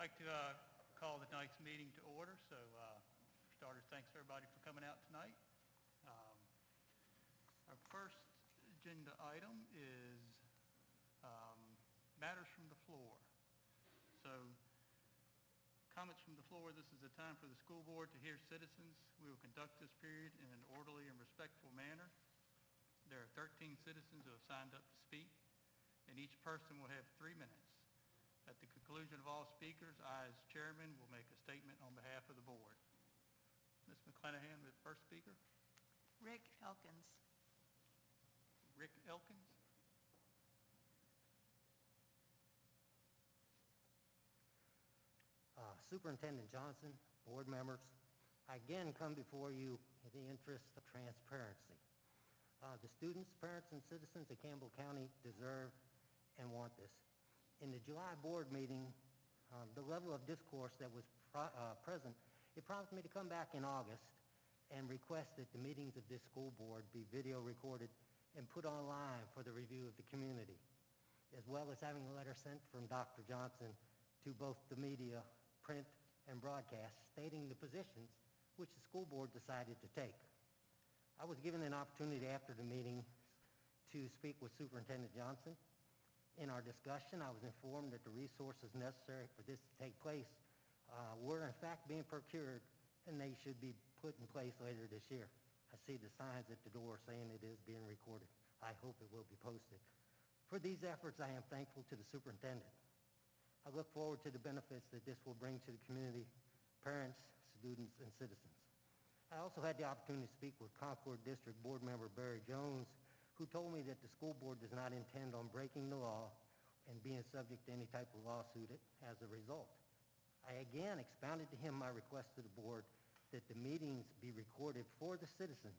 I'd like to call tonight's meeting to order. So for starters, thanks everybody for coming out tonight. Our first agenda item is matters from the floor. So comments from the floor, this is a time for the school board to hear citizens. We will conduct this period in an orderly and respectful manner. There are 13 citizens who have signed up to speak, and each person will have 3 minutes. At the conclusion of all speakers, I, as chairman, will make a statement on behalf of the board. Ms. McClanahan, the first speaker. Rick Elkins. Rick Elkins. Superintendent Johnson, board members, I again come before you in the interest of transparency. The students, parents, and citizens of Campbell County deserve and want this. In the July board meeting, the level of discourse that was present, it prompted me to come back in August and request that the meetings of this school board be video recorded and put online for the review of the community, as well as having a letter sent from Dr. Johnson to both the media, print, and broadcast, stating the positions which the school board decided to take. I was given an opportunity after the meeting to speak with Superintendent Johnson. In our discussion, I was informed that the resources necessary for this to take place were in fact being procured, and they should be put in place later this year. I see the signs at the door saying it is being recorded. I hope it will be posted. For these efforts, I am thankful to the superintendent. I look forward to the benefits that this will bring to the community, parents, students, and citizens. I also had the opportunity to speak with Concord District Board Member Barry Jones, who told me that the school board does not intend on breaking the law and being subject to any type of lawsuit as a result. I again expounded to him my request to the board that the meetings be recorded for the citizens,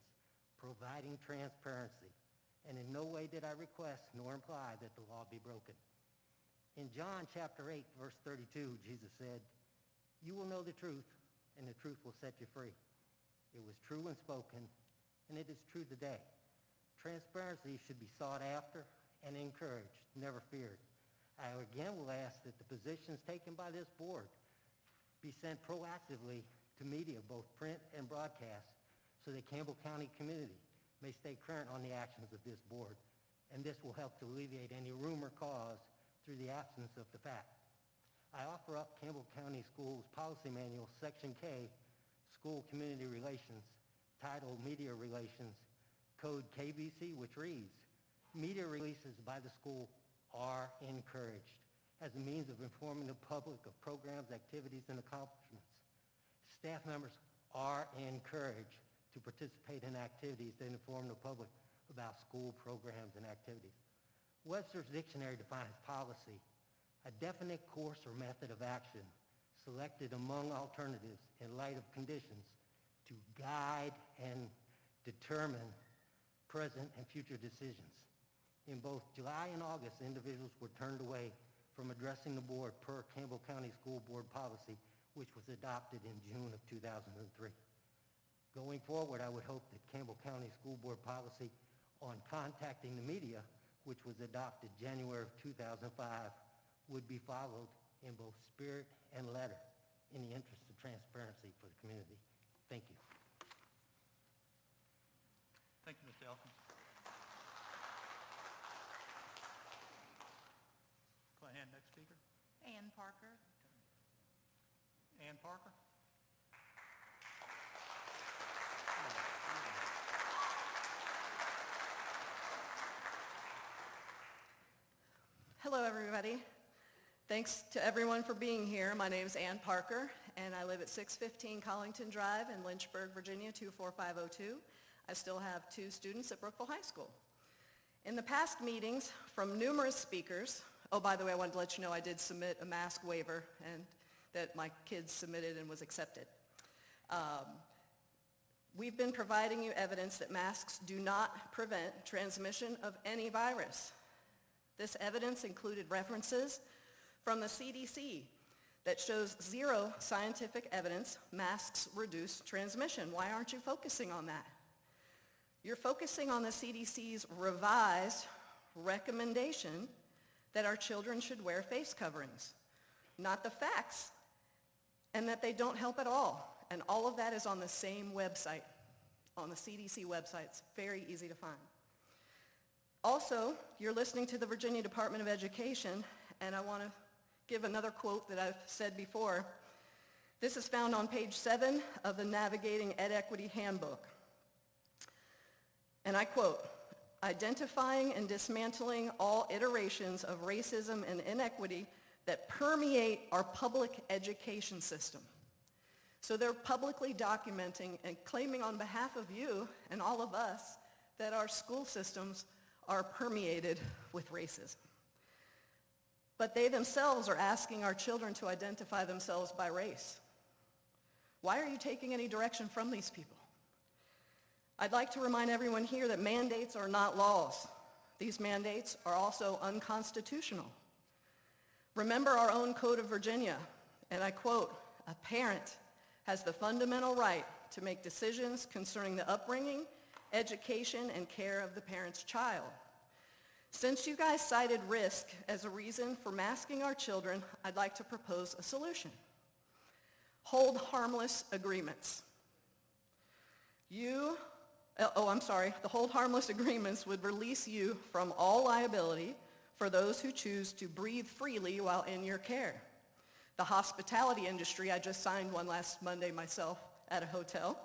providing transparency. And in no way did I request nor imply that the law be broken. In John chapter 8, verse 32, Jesus said, "You will know the truth, and the truth will set you free." It was true when spoken, and it is true today. Transparency should be sought after and encouraged, never feared. I again will ask that the positions taken by this board be sent proactively to media, both print and broadcast, so the Campbell County community may stay current on the actions of this board, and this will help to alleviate any rumor caused through the absence of the fact. I offer up Campbell County Schools Policy Manual, Section K, School Community Relations, titled Media Relations, Code KBC, which reads, "Media releases by the school are encouraged as a means of informing the public of programs, activities, and accomplishments. Staff members are encouraged to participate in activities that inform the public about school programs and activities." Webster's Dictionary defines policy, a definite course or method of action selected among alternatives in light of conditions to guide and determine present and future decisions. In both July and August, individuals were turned away from addressing the board per Campbell County School Board policy, which was adopted in June of 2003. Going forward, I would hope that Campbell County School Board policy on contacting the media, which was adopted January of 2005, would be followed in both spirit and letter in the interest of transparency for the community. Thank you. Thank you, Mr. Elkins. Go ahead, next speaker. Ann Parker. Ann Parker. Hello, everybody. Thanks to everyone for being here. My name is Ann Parker, and I live at 615 Collington Drive in Lynchburg, Virginia, 24502. I still have 2 students at Brookville High School. In the past meetings from numerous speakers, oh, by the way, I wanted to let you know I did submit a mask waiver and that my kids submitted and was accepted. We've been providing you evidence that masks do not prevent transmission of any virus. This evidence included references from the CDC that shows 0 scientific evidence masks reduce transmission. Why aren't you focusing on that? You're focusing on the CDC's revised recommendation that our children should wear face coverings, not the facts and that they don't help at all. And all of that is on the same website, on the CDC website. It's very easy to find. Also, you're listening to the Virginia Department of Education, and I want to give another quote that I've said before. This is found on page 7 of the Navigating Ed Equity Handbook. And I quote, "Identifying and dismantling all iterations of racism and inequity that permeate our public education system." So they're publicly documenting and claiming on behalf of you and all of us that our school systems are permeated with racism. But they themselves are asking our children to identify themselves by race. Why are you taking any direction from these people? I'd like to remind everyone here that mandates are not laws. These mandates are also unconstitutional. Remember our own Code of Virginia, and I quote, "A parent has the fundamental right to make decisions concerning the upbringing, education, and care of the parent's child." Since you guys cited risk as a reason for masking our children, I'd like to propose a solution. Hold harmless agreements. The hold harmless agreements would release you from all liability for those who choose to breathe freely while in your care. The hospitality industry, I just signed one last Monday myself at a hotel.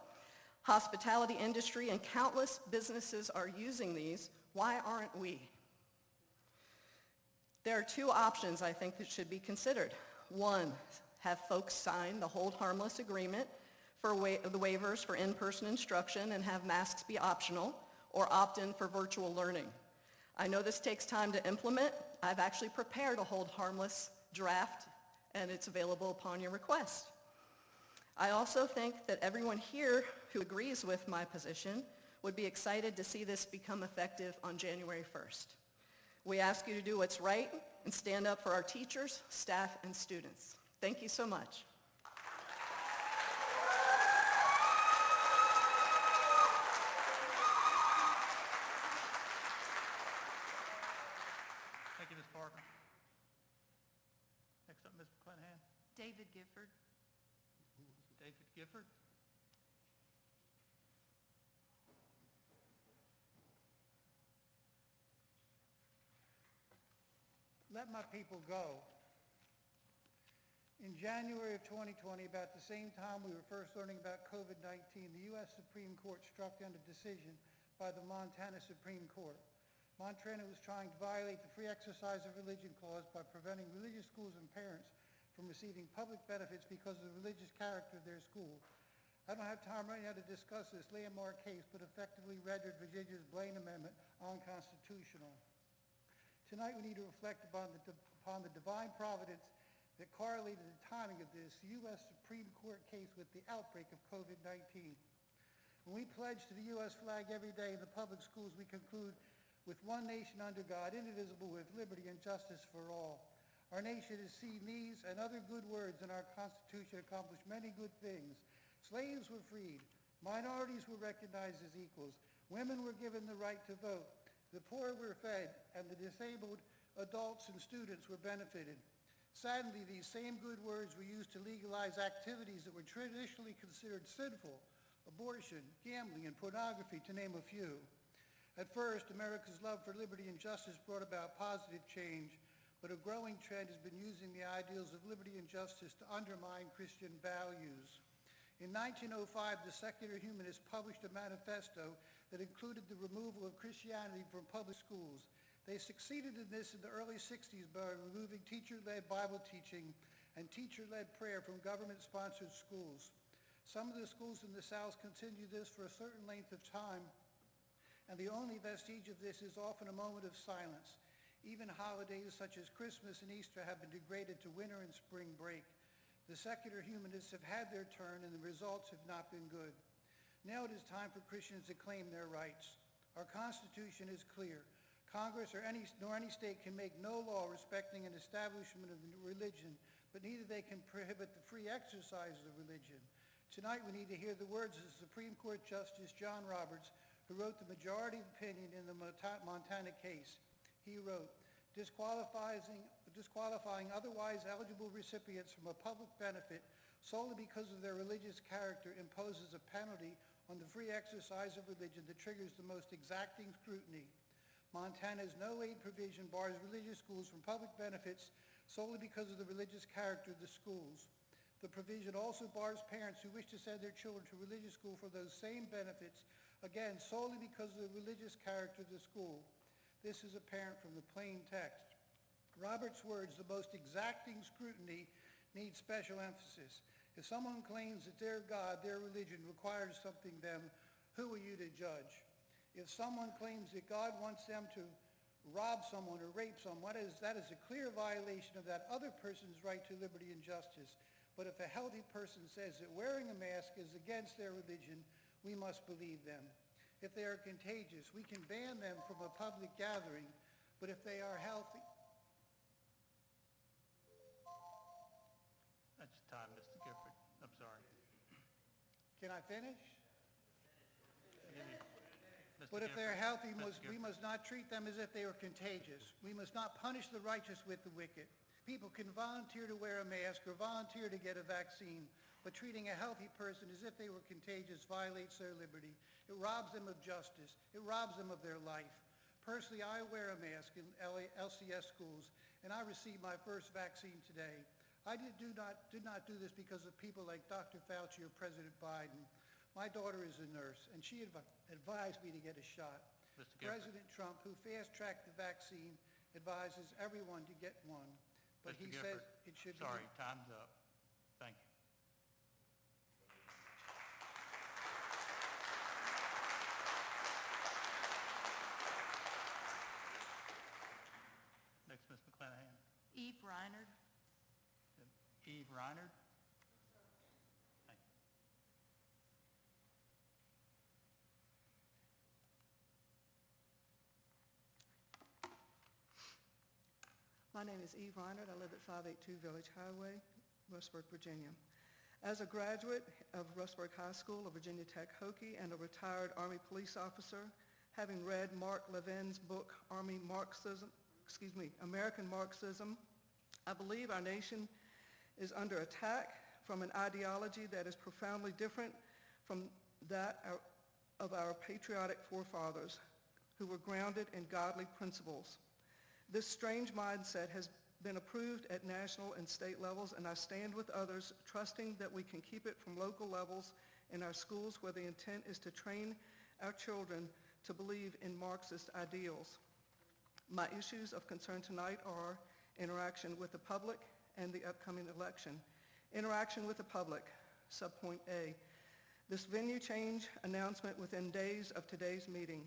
Hospitality industry and countless businesses are using these. Why aren't we? There are two options I think that should be considered. One, have folks sign the hold harmless agreement for the waivers for in-person instruction and have masks be optional, or opt in for virtual learning. I know this takes time to implement. I've actually prepared a hold harmless draft, and it's available upon your request. I also think that everyone here who agrees with my position would be excited to see this become effective on January 1st. We ask you to do what's right and stand up for our teachers, staff, and students. Thank you so much. Thank you, Ms. Parker. Next up, Ms. McClanahan. David Gifford. David Gifford. Let my people go. In January of 2020, about the same time we were first learning about COVID-19, the U.S. Supreme Court struck down a decision by the Montana Supreme Court. Montana was trying to violate the Free Exercise of Religion Clause by preventing religious schools and parents from receiving public benefits because of the religious character of their school. I don't have time right now to discuss this landmark case, but effectively rendered Virginia's Blaine Amendment unconstitutional. Tonight we need to reflect upon the divine providence that correlated the timing of this U.S. Supreme Court case with the outbreak of COVID-19. When we pledge to the U.S. flag every day in the public schools, we conclude with one nation under God, indivisible, with liberty and justice for all. Our nation has seen these and other good words in our Constitution accomplish many good things. Slaves were freed. Minorities were recognized as equals. Women were given the right to vote. The poor were fed, and the disabled adults and students were benefited. Sadly, these same good words were used to legalize activities that were traditionally considered sinful: abortion, gambling, and pornography, to name a few. At first, America's love for liberty and justice brought about positive change, but a growing trend has been using the ideals of liberty and justice to undermine Christian values. In 1905, the secular humanists published a manifesto that included the removal of Christianity from public schools. They succeeded in this in the early 60s by removing teacher-led Bible teaching and teacher-led prayer from government-sponsored schools. Some of the schools in the South continue this for a certain length of time, and the only vestige of this is often a moment of silence. Even holidays such as Christmas and Easter have been degraded to winter and spring break. The secular humanists have had their turn, and the results have not been good. Now it is time for Christians to claim their rights. Our Constitution is clear. Congress nor any state can make no law respecting an establishment of religion, but neither they can prohibit the free exercise of religion. Tonight we need to hear the words of the Supreme Court Justice John Roberts, who wrote the majority opinion in the Montana case. He wrote, disqualifying otherwise eligible recipients from a public benefit solely because of their religious character imposes a penalty on the free exercise of religion that triggers the most exacting scrutiny. Montana's no aid provision bars religious schools from public benefits solely because of the religious character of the schools. The provision also bars parents who wish to send their children to religious school for those same benefits, again, solely because of the religious character of the school. This is apparent from the plain text. Robert's words, the most exacting scrutiny, needs special emphasis. If someone claims that their God, their religion, requires something of them, who are you to judge? If someone claims that God wants them to rob someone or rape someone, that is a clear violation of that other person's right to liberty and justice. But if a healthy person says that wearing a mask is against their religion, we must believe them. If they are contagious, we can ban them from a public gathering, but if they are healthy... That's time, Mr. Gifford. I'm sorry. Can I finish? Mr. But if they're Gifford, healthy, Mr. we Gifford. must not treat them as if they were contagious. We must not punish the righteous with the wicked. People can volunteer to wear a mask or volunteer to get a vaccine, but treating a healthy person as if they were contagious violates their liberty. It robs them of justice. It robs them of their life. Personally, I wear a mask in LCS schools, and I received my first vaccine today. I did not do this because of people like Dr. Fauci or President Biden. My daughter is a nurse, and she advised me to get a shot. Mr. Gifford. President Trump, who fast-tracked the vaccine, advises everyone to get one. But Mr. he Gifford, says it should be... sorry, time's up. Thank you. Next, Ms. McClanahan. Eve Reinard. Eve Reinard. Thank you. My name is Eve Reinert. I live at 582 Village Highway, Rustburg, Virginia. As a graduate of Rustburg High School, a Virginia Tech Hokie, and a retired Army police officer, having read Mark Levin's book, American Marxism, I believe our nation is under attack from an ideology that is profoundly different from that of our patriotic forefathers who were grounded in godly principles. This strange mindset has been approved at national and state levels, and I stand with others trusting that we can keep it from local levels in our schools where the intent is to train our children to believe in Marxist ideals. My issues of concern tonight are interaction with the public and the upcoming election. Interaction with the public, subpoint A. This venue change announcement within days of today's meeting.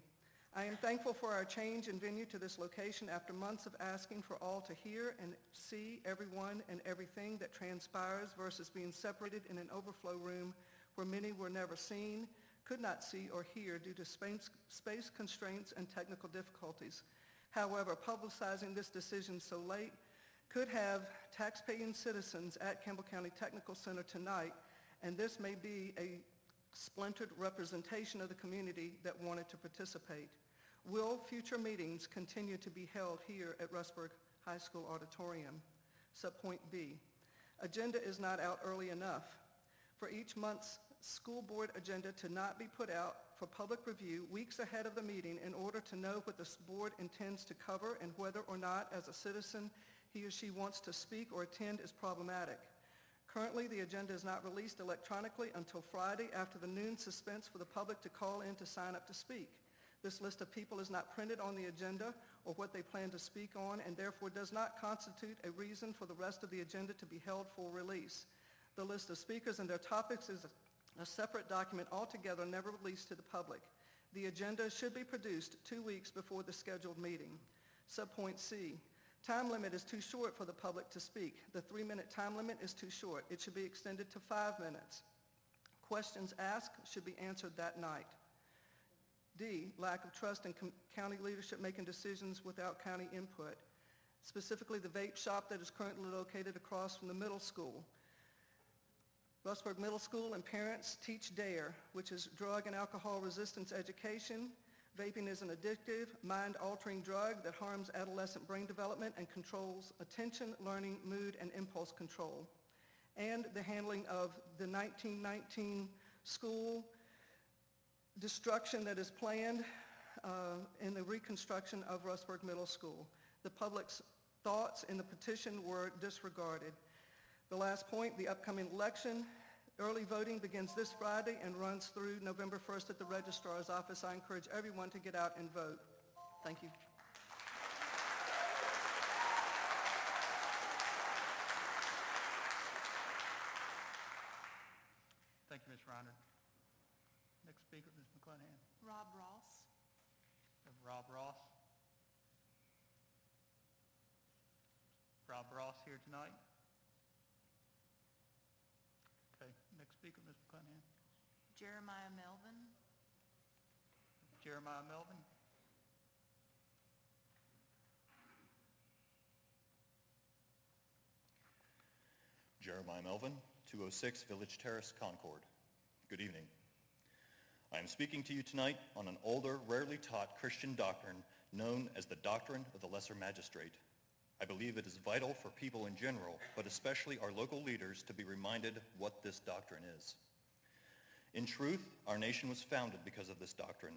I am thankful for our change in venue to this location after months of asking for all to hear and see everyone and everything that transpires versus being separated in an overflow room where many were never seen, could not see or hear due to space constraints and technical difficulties. However, publicizing this decision so late could have taxpaying citizens at Campbell County Technical Center tonight, and this may be a splintered representation of the community that wanted to participate. Will future meetings continue to be held here at Rustburg High School Auditorium? Subpoint B. Agenda is not out early enough. For each month's school board agenda to not be put out for public review weeks ahead of the meeting in order to know what the board intends to cover and whether or not, as a citizen, he or she wants to speak or attend is problematic. Currently, the agenda is not released electronically until Friday after the noon suspense for the public to call in to sign up to speak. This list of people is not printed on the agenda or what they plan to speak on, and therefore does not constitute a reason for the rest of the agenda to be held for release. The list of speakers and their topics is a separate document altogether, never released to the public. The agenda should be produced 2 weeks before the scheduled meeting. Subpoint C. Time limit is too short for the public to speak. The 3-minute time limit is too short. It should be extended to 5 minutes. Questions asked should be answered that night. D, lack of trust in county leadership making decisions without county input, specifically the vape shop that is currently located across from the middle school. Rustburg Middle School and parents teach DARE, which is drug and alcohol resistance education. Vaping is an addictive, mind-altering drug that harms adolescent brain development and controls attention, learning, mood, and impulse control. and the handling of the 1919 school destruction that is planned in the reconstruction of Rustburg Middle School. The public's thoughts in the petition were disregarded. The last point, the upcoming election. Early voting begins this Friday and runs through November 1st at the registrar's office. I encourage everyone to get out and vote. Thank you. Thank you, Ms. Reiner. Next speaker, Ms. McClanahan. Rob Ross. We have Rob Ross. Rob Ross here tonight. Okay, next speaker, Ms. McClanahan. Jeremiah Melvin. Jeremiah Melvin. Jeremiah Melvin, 206 Village Terrace, Concord. Good evening. I am speaking to you tonight on an older, rarely taught Christian doctrine known as the doctrine of the lesser magistrate. I believe it is vital for people in general, but especially our local leaders, to be reminded what this doctrine is. In truth, our nation was founded because of this doctrine.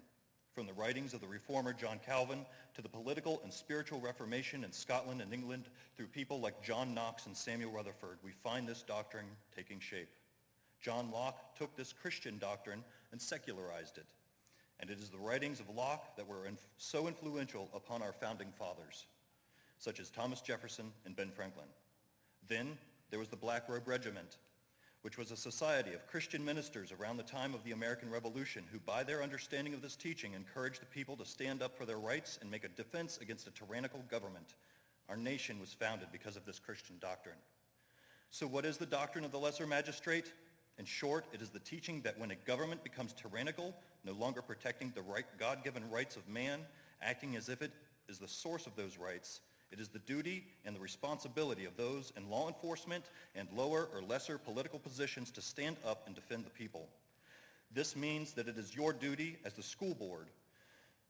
From the writings of the reformer John Calvin to the political and spiritual reformation in Scotland and England through people like John Knox and Samuel Rutherford, we find this doctrine taking shape. John Locke took this Christian doctrine and secularized it. And it is the writings of Locke that were so influential upon our founding fathers, such as Thomas Jefferson and Ben Franklin. Then there was the Black Robe Regiment, which was a society of Christian ministers around the time of the American Revolution who, by their understanding of this teaching, encouraged the people to stand up for their rights and make a defense against a tyrannical government. Our nation was founded because of this Christian doctrine. So what is the doctrine of the lesser magistrate? In short, it is the teaching that when a government becomes tyrannical, no longer protecting the God-given rights of man, acting as if it is the source of those rights, it is the duty and the responsibility of those in law enforcement and lower or lesser political positions to stand up and defend the people. This means that it is your duty as the school board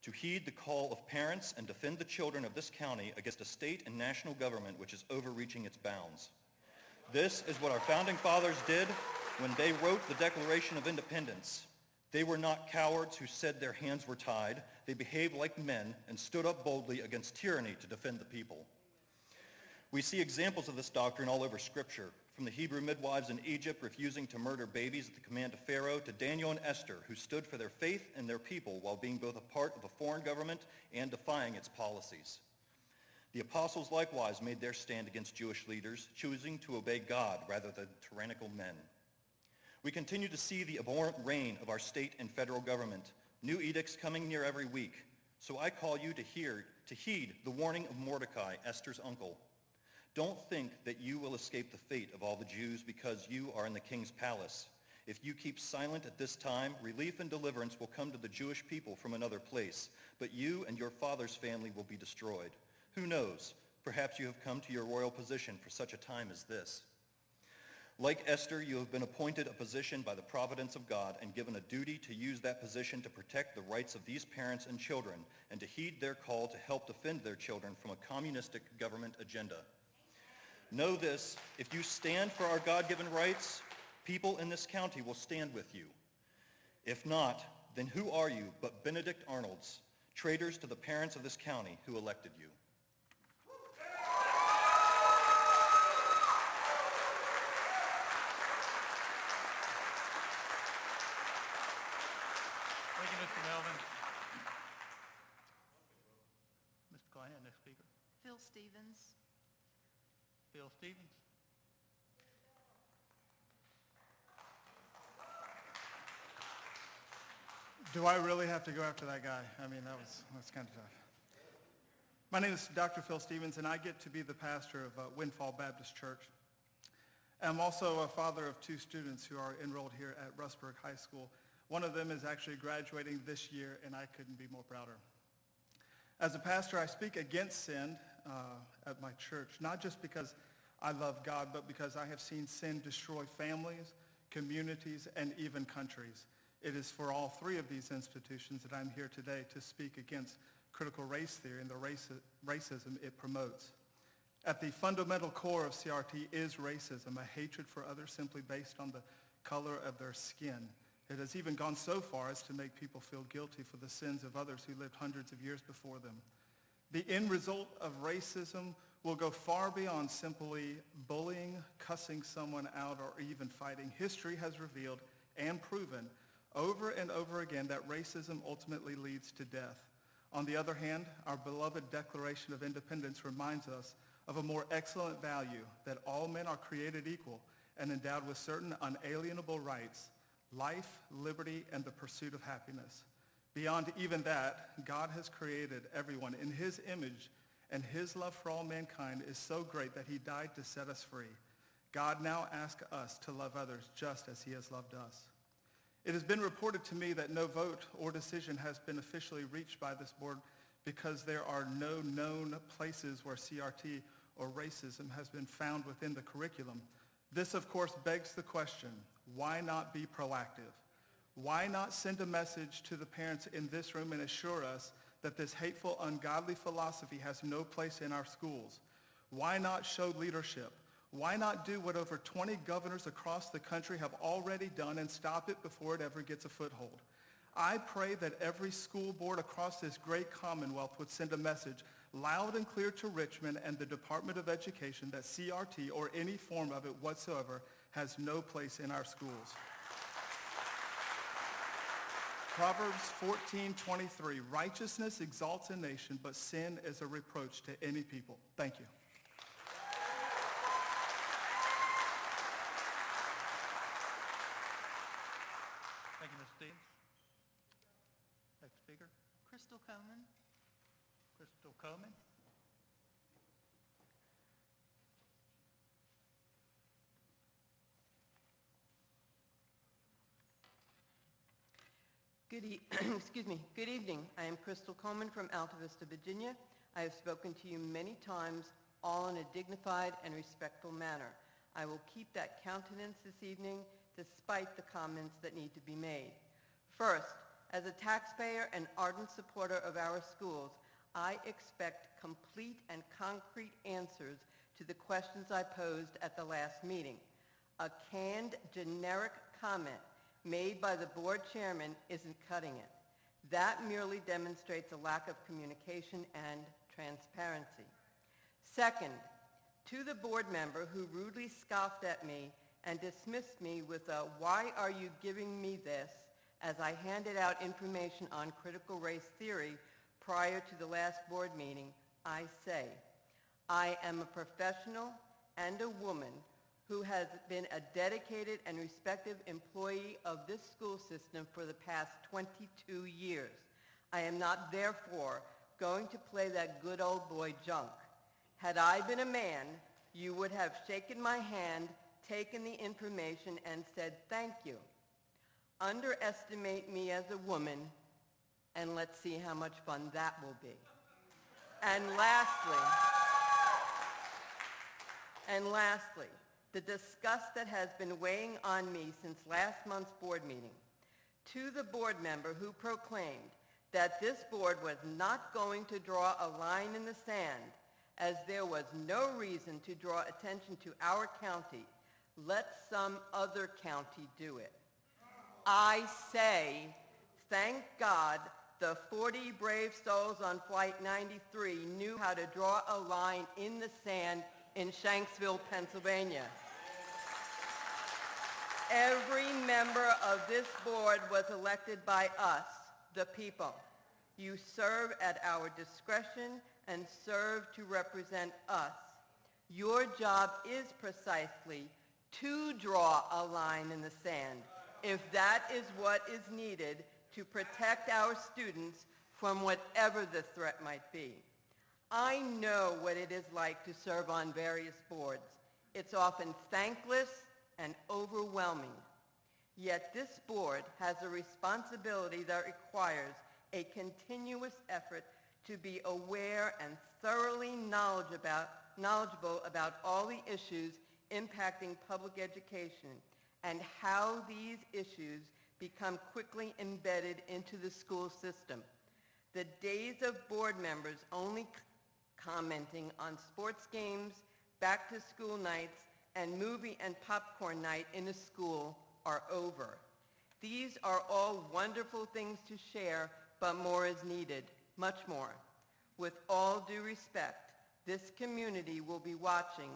to heed the call of parents and defend the children of this county against a state and national government which is overreaching its bounds. This is what our founding fathers did when they wrote the Declaration of Independence. They were not cowards who said their hands were tied. They behaved like men and stood up boldly against tyranny to defend the people. We see examples of this doctrine all over Scripture, from the Hebrew midwives in Egypt refusing to murder babies at the command of Pharaoh, to Daniel and Esther, who stood for their faith and their people while being both a part of a foreign government and defying its policies. The apostles likewise made their stand against Jewish leaders, choosing to obey God rather than tyrannical men. We continue to see the abhorrent reign of our state and federal government, new edicts coming near every week. So I call you to heed the warning of Mordecai, Esther's uncle. Don't think that you will escape the fate of all the Jews because you are in the king's palace. If you keep silent at this time, relief and deliverance will come to the Jewish people from another place, but you and your father's family will be destroyed. Who knows? Perhaps you have come to your royal position for such a time as this. Like Esther, you have been appointed a position by the providence of God and given a duty to use that position to protect the rights of these parents and children and to heed their call to help defend their children from a communistic government agenda. Know this, if you stand for our God-given rights, people in this county will stand with you. If not, then who are you but Benedict Arnolds, traitors to the parents of this county who elected you? Thank you, Mr. Melvin. Ms. McClanahan, next speaker. Phil Stevens. Phil Stevens. Do I really have to go after that guy? I mean, that's kind of tough. My name is Dr. Phil Stevens, and I get to be the pastor of Windfall Baptist Church. I'm also a father of two students who are enrolled here at Rustburg High School. One of them is actually graduating this year, and I couldn't be more prouder. As a pastor, I speak against sin at my church, not just because I love God, but because I have seen sin destroy families, communities, and even countries. It is for all three of these institutions that I'm here today to speak against critical race theory and the racism it promotes. At the fundamental core of CRT is racism, a hatred for others simply based on the color of their skin. It has even gone so far as to make people feel guilty for the sins of others who lived hundreds of years before them. The end result of racism will go far beyond simply bullying, cussing someone out, or even fighting. History has revealed and proven over and over again that racism ultimately leads to death. On the other hand, our beloved Declaration of Independence reminds us of a more excellent value, that all men are created equal and endowed with certain unalienable rights, life, liberty, and the pursuit of happiness. Beyond even that, God has created everyone in his image, and his love for all mankind is so great that he died to set us free. God now asks us to love others just as he has loved us. It has been reported to me that no vote or decision has been officially reached by this board because there are no known places where CRT or racism has been found within the curriculum. This, of course, begs the question, why not be proactive? Why not send a message to the parents in this room and assure us that this hateful, ungodly philosophy has no place in our schools? Why not show leadership? Why not do what over 20 governors across the country have already done and stop it before it ever gets a foothold? I pray that every school board across this great commonwealth would send a message loud and clear to Richmond and the Department of Education that CRT or any form of it whatsoever has no place in our schools. Proverbs 14:23, righteousness exalts a nation, but sin is a reproach to any people. Thank you. Thank you, Ms. Stevens. Next speaker, Crystal Coleman. Crystal Coleman. Good evening. I am Crystal Coleman from Alta Vista, Virginia. I have spoken to you many times, all in a dignified and respectful manner. I will keep that countenance this evening despite the comments that need to be made. First, as a taxpayer and ardent supporter of our schools, I expect complete and concrete answers to the questions I posed at the last meeting. A canned, generic comment made by the board chairman isn't cutting it. That merely demonstrates a lack of communication and transparency. Second, to the board member who rudely scoffed at me and dismissed me with a "why are you giving me this?" as I handed out information on critical race theory prior to the last board meeting, I say, I am a professional and a woman who has been a dedicated and respected employee of this school system for the past 22 years. I am not, therefore, going to play that good old boy junk. Had I been a man, you would have shaken my hand, taken the information, and said thank you. Underestimate me as a woman, and let's see how much fun that will be. And lastly, the disgust that has been weighing on me since last month's board meeting. To the board member who proclaimed that this board was not going to draw a line in the sand as there was no reason to draw attention to our county, let some other county do it. I say, thank God the 40 brave souls on Flight 93 knew how to draw a line in the sand in Shanksville, Pennsylvania. Every member of this board was elected by us, the people. You serve at our discretion and serve to represent us. Your job is precisely to draw a line in the sand, if that is what is needed to protect our students from whatever the threat might be. I know what it is like to serve on various boards. It's often thankless and overwhelming. Yet this board has a responsibility that requires a continuous effort to be aware and thoroughly knowledgeable about all the issues impacting public education and how these issues become quickly embedded into the school system. The days of board members only commenting on sports games, back-to-school nights, and movie and popcorn night in a school are over. These are all wonderful things to share, but more is needed, much more. With all due respect, this community will be watching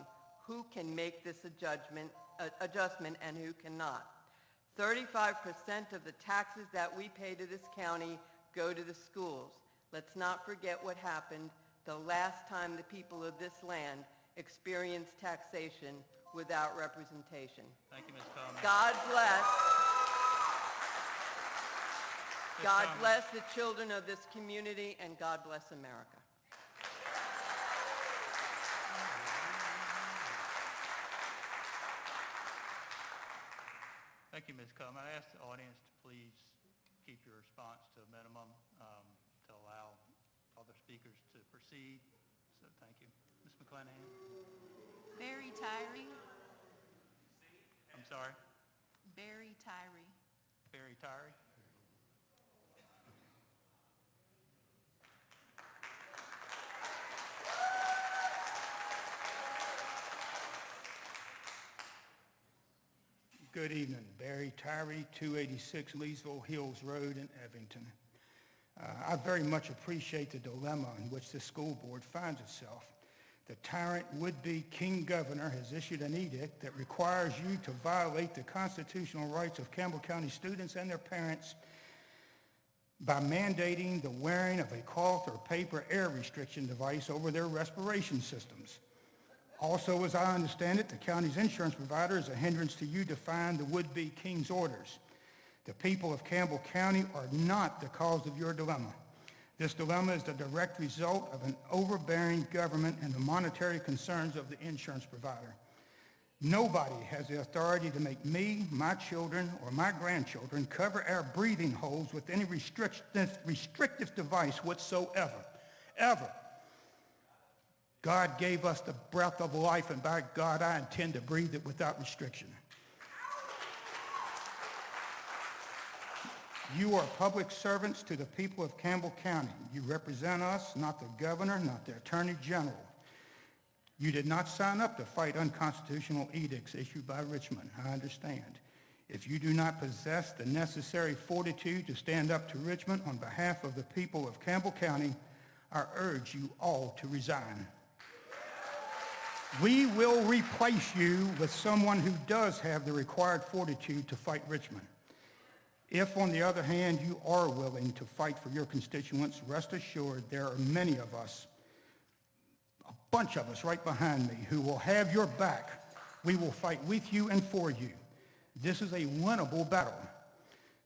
who can make this adjustment and who cannot. 35% of the taxes that we pay to this county go to the schools. Let's not forget what happened the last time the people of this land experienced taxation without representation. Thank you, Ms. Coleman. God bless. Ms. God Coleman. bless the children of this community, and God bless America. Thank you, Ms. Coleman. I ask the audience to please keep your response to a minimum to allow other speakers to proceed. So thank you. Ms. McClanahan? Barry Tyree. I'm sorry? Barry Tyree. Barry Tyree? Good evening. Barry Tyree, 286 Leesville Hills Road in Evington. I very much appreciate the dilemma in which the school board finds itself. The tyrant would-be king governor has issued an edict that requires you to violate the constitutional rights of Campbell County students and their parents by mandating the wearing of a cloth or paper air restriction device over their respiration systems. Also, as I understand it, the county's insurance provider is a hindrance to you defying the would-be king's orders. The people of Campbell County are not the cause of your dilemma. This dilemma is the direct result of an overbearing government and the monetary concerns of the insurance provider. Nobody has the authority to make me, my children, or my grandchildren cover our breathing holes with any restrictive device whatsoever, ever. God gave us the breath of life, and by God, I intend to breathe it without restriction. You are public servants to the people of Campbell County. You represent us, not the governor, not the attorney general. You did not sign up to fight unconstitutional edicts issued by Richmond, I understand. If you do not possess the necessary fortitude to stand up to Richmond on behalf of the people of Campbell County, I urge you all to resign. We will replace you with someone who does have the required fortitude to fight Richmond. If, on the other hand, you are willing to fight for your constituents, rest assured there are many of us, a bunch of us right behind me, who will have your back. We will fight with you and for you. This is a winnable battle.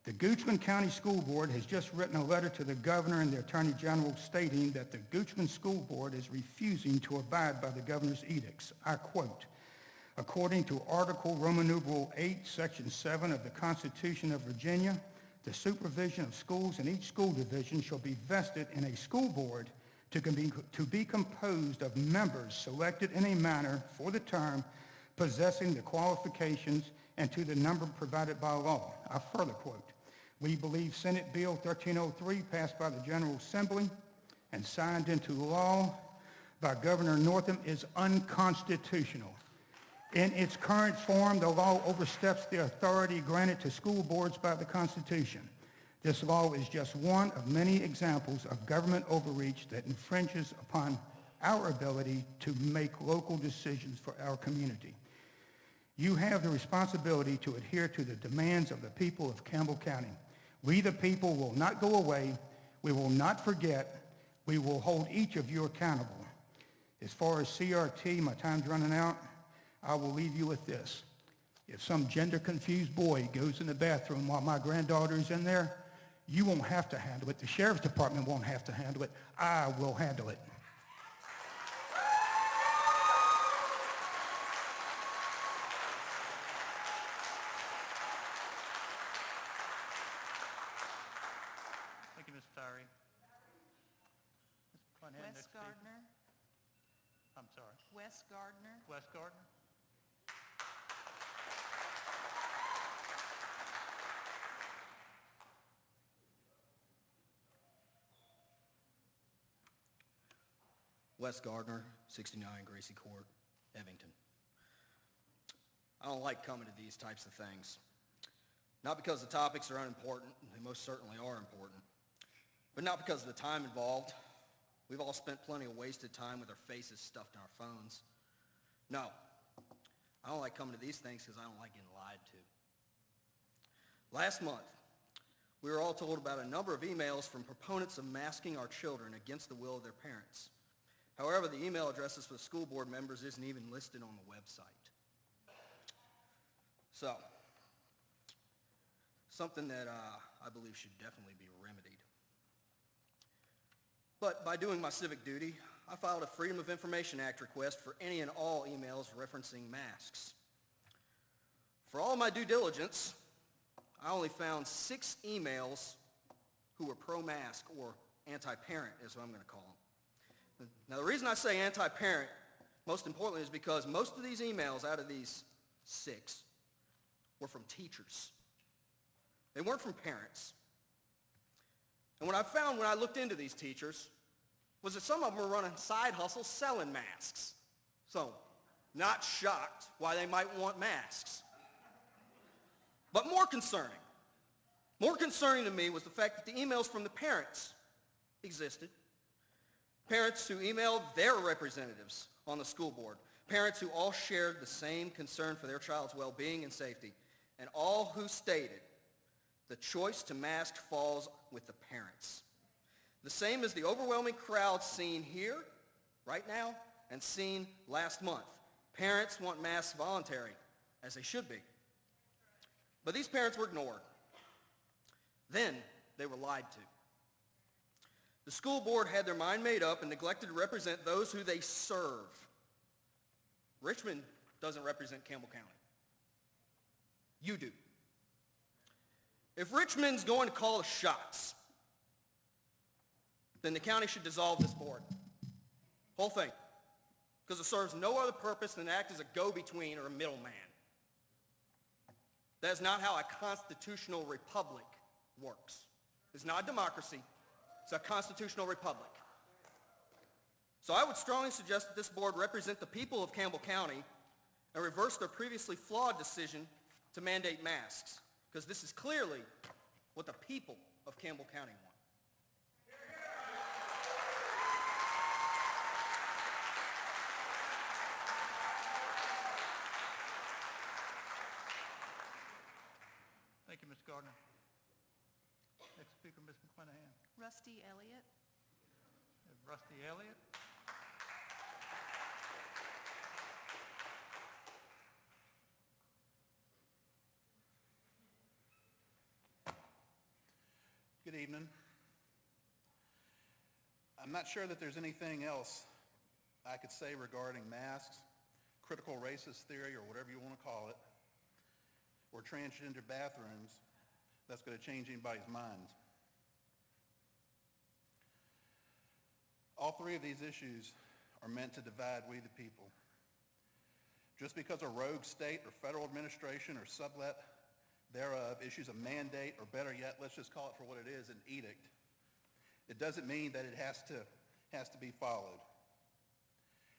The Goochland County School Board has just written a letter to the governor and the attorney general stating that the Goochland School Board is refusing to abide by the governor's edicts. I quote, according to Article Roman numeral 8, Section 7 of the Constitution of Virginia, the supervision of schools in each school division shall be vested in a school board to be composed of members selected in a manner for the term possessing the qualifications and to the number provided by law. I further quote, we believe Senate Bill 1303 passed by the General Assembly and signed into law by Governor Northam is unconstitutional. In its current form, the law oversteps the authority granted to school boards by the Constitution. This law is just one of many examples of government overreach that infringes upon our ability to make local decisions for our community. You have the responsibility to adhere to the demands of the people of Campbell County. We, the people, will not go away. We will not forget. We will hold each of you accountable. As far as CRT, my time's running out. I will leave you with this. If some gender-confused boy goes in the bathroom while my granddaughter is in there, you won't have to handle it. The sheriff's department won't have to handle it. I will handle it. Thank you, Mr. Tyree. Ms. McClanahan, Wes next speaker. Gardner. I'm sorry. Wes Gardner. Wes Gardner? Wes Gardner, 69 Gracie Court, Evington. I don't like coming to these types of things. Not because the topics are unimportant, they most certainly are important, but not because of the time involved. We've all spent plenty of wasted time with our faces stuffed in our phones. No, I don't like coming to these things because I don't like getting lied to. Last month, we were all told about a number of emails from proponents of masking our children against the will of their parents. However, the email addresses for the school board members isn't even listed on the website. So, something that I believe should definitely be remedied. But by doing my civic duty, I filed a Freedom of Information Act request for any and all emails referencing masks. For all my due diligence, I only found 6 emails who were pro-mask or anti-parent is what I'm going to call them. Now the reason I say anti-parent, most importantly, is because most of these emails out of these 6 were from teachers. They weren't from parents. And what I found when I looked into these teachers was that some of them were running side hustles selling masks. So, not shocked why they might want masks. But more concerning to me was the fact that the emails from the parents existed. Parents who emailed their representatives on the school board. Parents who all shared the same concern for their child's well-being and safety. And all who stated the choice to mask falls with the parents. The same as the overwhelming crowd seen here, right now, and seen last month. Parents want masks voluntary, as they should be. But these parents were ignored. Then they were lied to. The school board had their mind made up and neglected to represent those who they serve. Richmond doesn't represent Campbell County. You do. If Richmond's going to call the shots, then the county should dissolve this board. Whole thing. Because it serves no other purpose than to act as a go-between or a middleman. That is not how a constitutional republic works. It's not a democracy. It's a constitutional republic. So I would strongly suggest that this board represent the people of Campbell County and reverse their previously flawed decision to mandate masks. Because this is clearly what the people of Campbell County want. Thank you, Ms. Gardner. Next speaker, Ms. McClanahan. Rusty Elliott. Rusty Elliott. Good evening. I'm not sure that there's anything else I could say regarding masks, critical racist theory, or whatever you want to call it, or transgender bathrooms that's going to change anybody's minds. All 3 of these issues are meant to divide we the people. Just because a rogue state or federal administration or sublet thereof issues a mandate, or better yet, let's just call it for what it is, an edict, it doesn't mean that it has to be followed.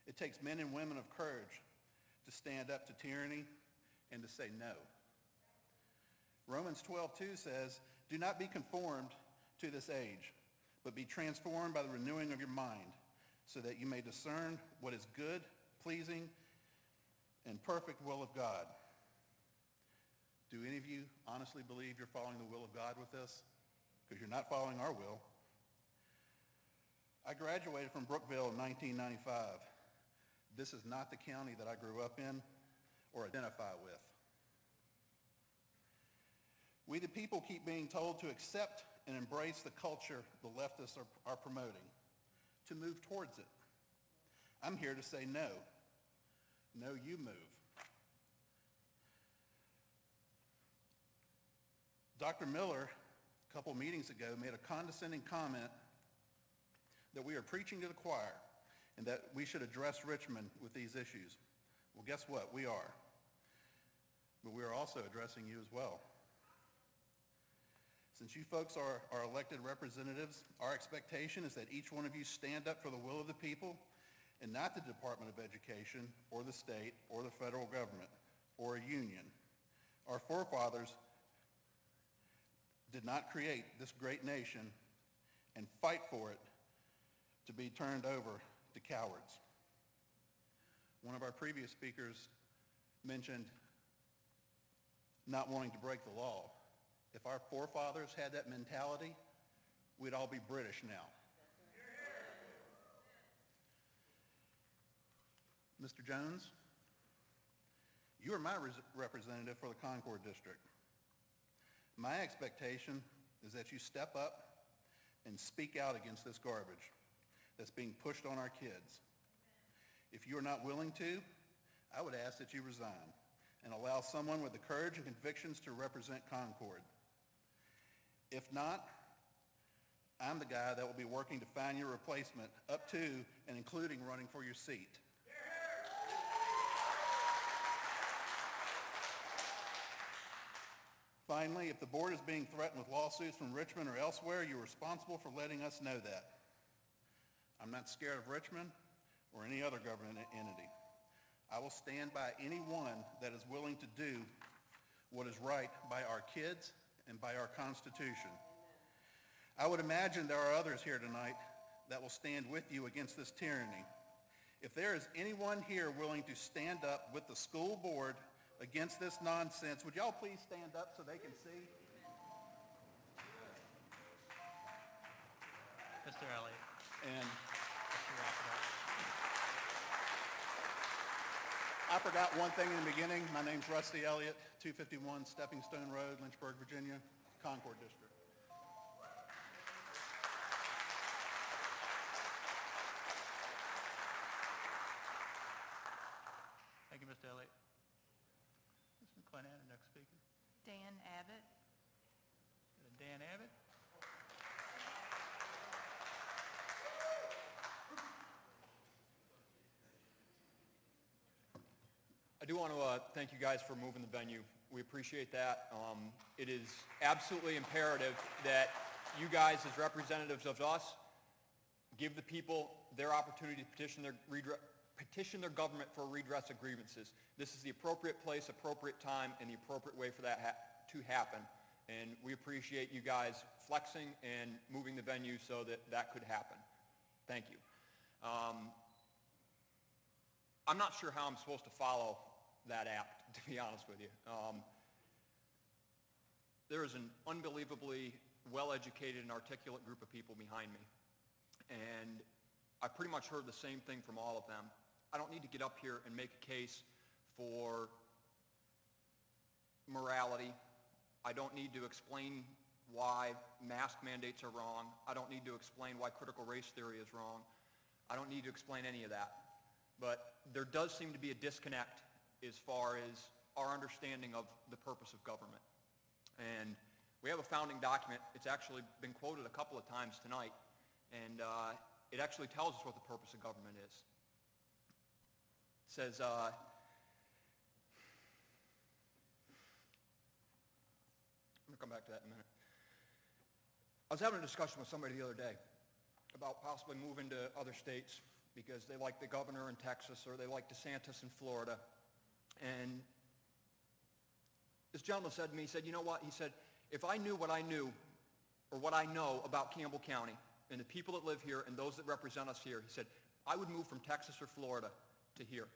It takes men and women of courage to stand up to tyranny and to say no. Romans 12:2 says, "Do not be conformed to this age, but be transformed by the renewing of your mind, so that you may discern what is good, pleasing, and perfect will of God." Do any of you honestly believe you're following the will of God with this? Because you're not following our will. I graduated from Brookville in 1995. This is not the county that I grew up in or identify with. We the people keep being told to accept and embrace the culture the leftists are promoting, to move towards it. I'm here to say no. No, you move. Dr. Miller, a couple meetings ago, made a condescending comment that we are preaching to the choir and that we should address Richmond with these issues. Well, guess what? We are. But we are also addressing you as well. Since you folks are elected representatives, our expectation is that each one of you stand up for the will of the people and not the Department of Education or the state or the federal government or a union. Our forefathers did not create this great nation and fight for it to be turned over to cowards. One of our previous speakers mentioned not wanting to break the law. If our forefathers had that mentality, we'd all be British now. Mr. Jones, you are my representative for the Concord District. My expectation is that you step up and speak out against this garbage that's being pushed on our kids. If you are not willing to, I would ask that you resign and allow someone with the courage and convictions to represent Concord. If not, I'm the guy that will be working to find your replacement up to and including running for your seat. Finally, if the board is being threatened with lawsuits from Richmond or elsewhere, you're responsible for letting us know that. I'm not scared of Richmond or any other government entity. I will stand by anyone that is willing to do what is right by our kids and by our Constitution. I would imagine there are others here tonight that will stand with you against this tyranny. If there is anyone here willing to stand up with the school board against this nonsense, would y'all please stand up so they can see? Mr. Elliott. And I forgot one thing in the beginning. My name's Rusty Elliott, 251 Stepping Stone Road, Lynchburg, Virginia, Concord District. Thank you, Mr. Elliott. Ms. McClanahan, our next speaker. Dan Abbott. Dan Abbott. I do want to thank you guys for moving the venue. We appreciate that. It is absolutely imperative that you guys, as representatives of us, give the people their opportunity to petition their government for a redress of grievances. This is the appropriate place, appropriate time, and the appropriate way for that to happen. And we appreciate you guys flexing and moving the venue so that that could happen. Thank you. I'm not sure how I'm supposed to follow that act, to be honest with you. There is an unbelievably well-educated and articulate group of people behind me. And I pretty much heard the same thing from all of them. I don't need to get up here and make a case for morality. I don't need to explain why mask mandates are wrong. I don't need to explain why critical race theory is wrong. I don't need to explain any of that. But there does seem to be a disconnect as far as our understanding of the purpose of government. And we have a founding document. It's actually been quoted a couple of times tonight. And it actually tells us what the purpose of government is. It says, I'm going to come back to that in a minute. I was having a discussion with somebody the other day about possibly moving to other states because they like the governor in Texas or they like DeSantis in Florida. And this gentleman said to me, he said, you know what? He said, if I knew what I knew or what I know about Campbell County and the people that live here and those that represent us here, he said, I would move from Texas or Florida to here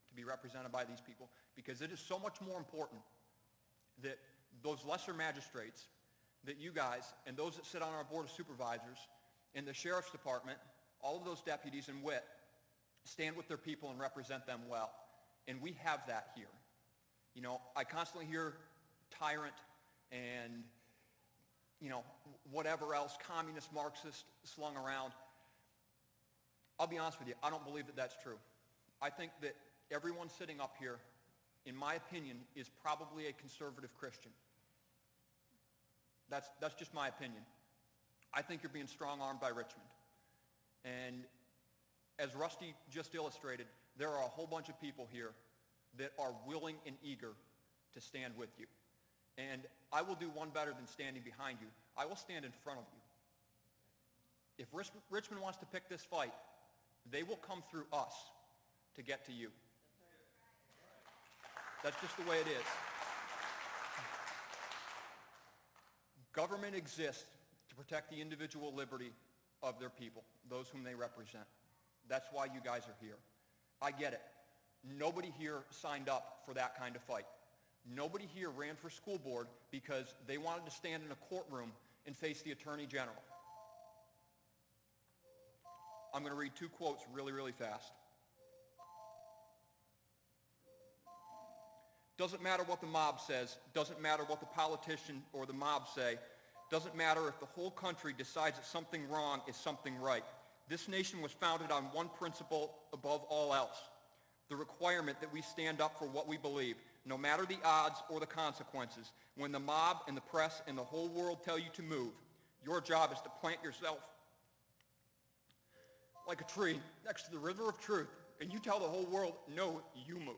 to be represented by these people because it is so much more important that those lesser magistrates, that you guys and those that sit on our board of supervisors and the sheriff's department, all of those deputies and WIT, stand with their people and represent them well. And we have that here. You know, I constantly hear tyrant and, you know, whatever else, communist, Marxist slung around. I'll be honest with you, I don't believe that that's true. I think that everyone sitting up here, in my opinion, is probably a conservative Christian. That's just my opinion. I think you're being strong-armed by Richmond. And as Rusty just illustrated, there are a whole bunch of people here that are willing and eager to stand with you. And I will do one better than standing behind you. I will stand in front of you. If Richmond wants to pick this fight, They will come through us to get to you. That's just the way it is. Government exists to protect the individual liberty of their people, those whom they represent. That's why you guys are here. I get it. Nobody here signed up for that kind of fight. Nobody here ran for school board because they wanted to stand in a courtroom and face the Attorney General. I'm going to read 2 quotes really, really fast. Doesn't matter what the mob says. Doesn't matter what the politician or the mob say. Doesn't matter if the whole country decides that something wrong is something right. This nation was founded on one principle above all else: the requirement that we stand up for what we believe, no matter the odds or the consequences. When the mob and the press and the whole world tell you to move, your job is to plant yourself like a tree next to the river of truth, and you tell the whole world, no, you move.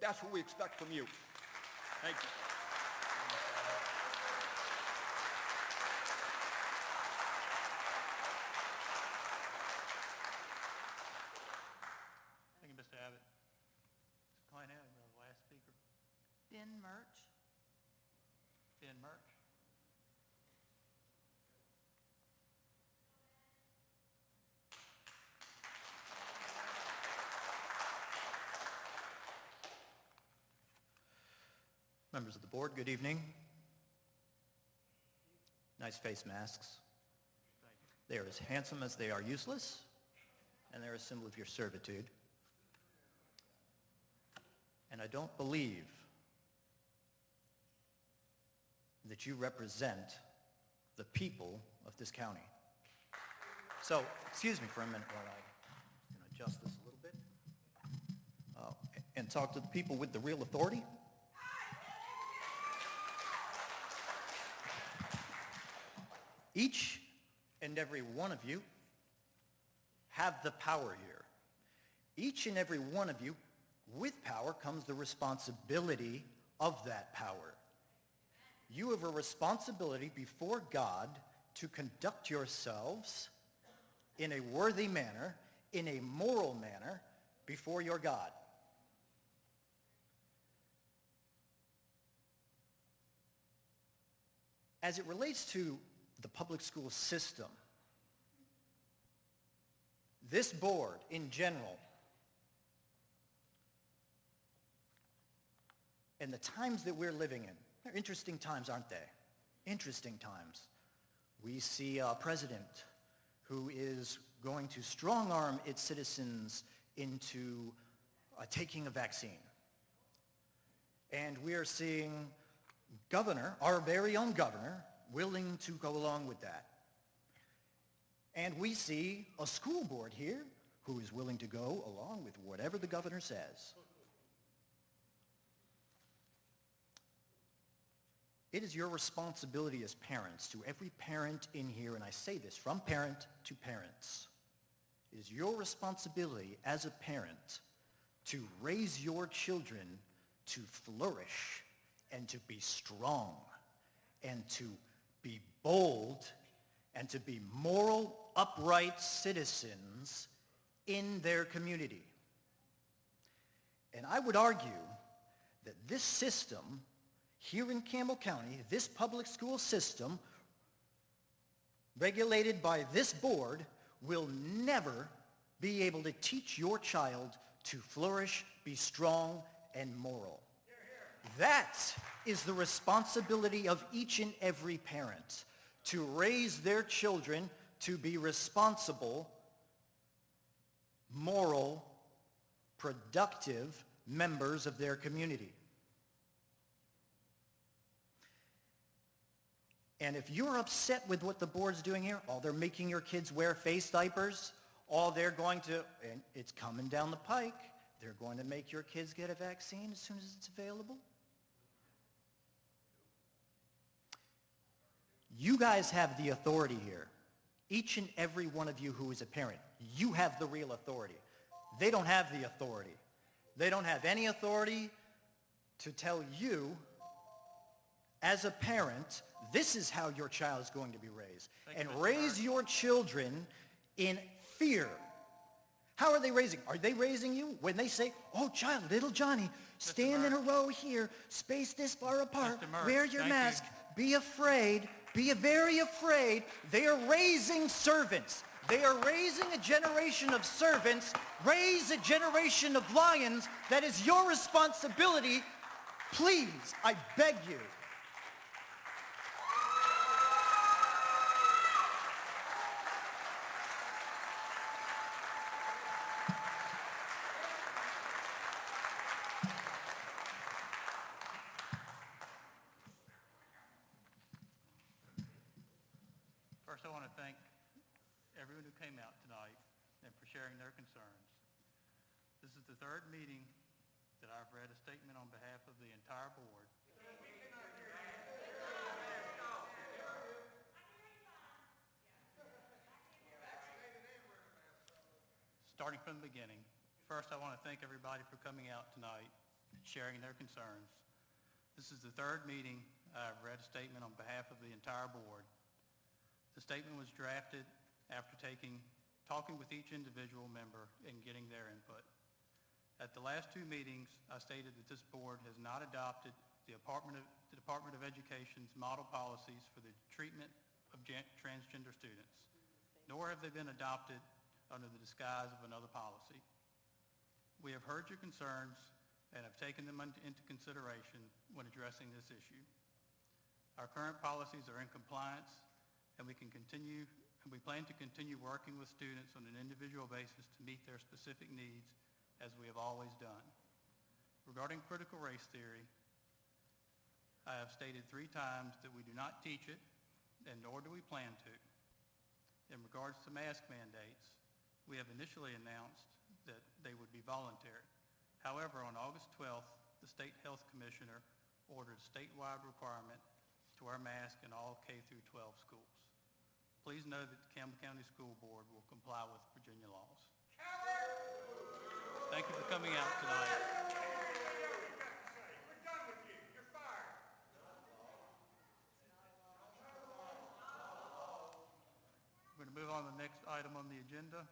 That's what we expect from you. Thank you. Thank you, Mr. Abbott. Ms. Klein, the last speaker. Ben Murch. Ben Murch. Members of the board, good evening. Nice face masks. They are as handsome as they are useless, and they're a symbol of your servitude. And I don't believe that you represent the people of this county. So, excuse me for a minute while I can adjust this a little bit. And talk to the people with the real authority. Each and every one of you have the power here. Each and every one of you, with power comes the responsibility of that power. You have a responsibility before God to conduct yourselves in a worthy manner, in a moral manner, before your God. As it relates to the public school system, this board in general, and the times that we're living in, they're interesting times, aren't they? Interesting times. We see a president who is going to strong-arm its citizens into taking a vaccine. And we are seeing governor, our very own governor, willing to go along with that. And we see a school board here who is willing to go along with whatever the governor says. It is your responsibility as parents, to every parent in here, and I say this from parent to parents, it is your responsibility as a parent to raise your children to flourish and to be strong and to be bold and to be moral, upright citizens in their community. And I would argue that this system here in Campbell County, this public school system, regulated by this board, will never be able to teach your child to flourish, be strong, and moral. That is the responsibility of each and every parent, to raise their children to be responsible, moral, productive members of their community. And if you're upset with what the board's doing here, they're making your kids wear face diapers, they're going to, and it's coming down the pike, they're going to make your kids get a vaccine as soon as it's available. You guys have the authority here. Each and every one of you who is a parent, you have the real authority. They don't have the authority. They don't have any authority to tell you, as a parent, this is how your child is going to be raised. And raise your children in fear How are they raising? Are they raising you? When they say, oh, child, little Johnny, stand in a row here, space this far apart, Mr. Murph, wear your thank you. mask, be afraid, be very afraid. They are raising servants. They are raising a generation of servants. Raise a generation of lions. That is your responsibility. Please, I beg you. First, I want to thank everyone who came out tonight and for sharing their concerns. This is the third meeting that I've read a statement on behalf of the entire board. Starting from the beginning, first I want to thank everybody for coming out tonight and sharing their concerns. This is the third meeting I've read a statement on behalf of the entire board. The statement was drafted after talking with each individual member and getting their input. At the last two meetings, I stated that this board has not adopted the Department of Education's model policies for the treatment of transgender students, nor have they been adopted under the disguise of another policy. We have heard your concerns and have taken them into consideration when addressing this issue. Our current policies are in compliance, and we plan to continue working with students on an individual basis to meet their specific needs, as we have always done. Regarding critical race theory, I have stated 3 times that we do not teach it, and nor do we plan to. In regards to mask mandates, we have initially announced that they would be voluntary. However, on August 12th, the State Health Commissioner ordered a statewide requirement to wear masks in all K through 12 schools. Please know that the Campbell County School Board will comply with Virginia laws. Thank you for coming out tonight. We're done with you. You're fired. We're going to move on to the next item on the agenda.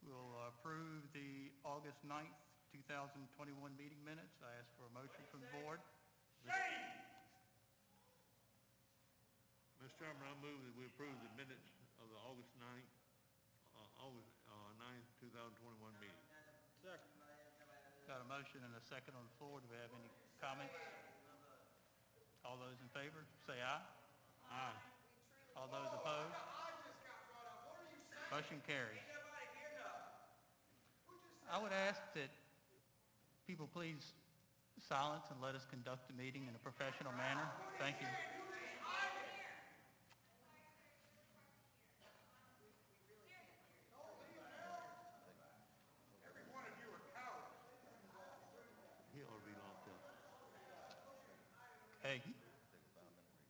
We'll approve the August 9th, 2021 meeting minutes. I ask for a motion from the board. Mr. Chairman, I move that we approve the minutes of the August 9th, 2021 meeting. Second. Got a motion and a second on the floor. Do we have any comments? All those in favor, say aye. Aye. All those opposed? Motion carries. I would ask that people please silence and let us conduct the meeting in a professional manner. Thank you. He ought to be locked up. Okay.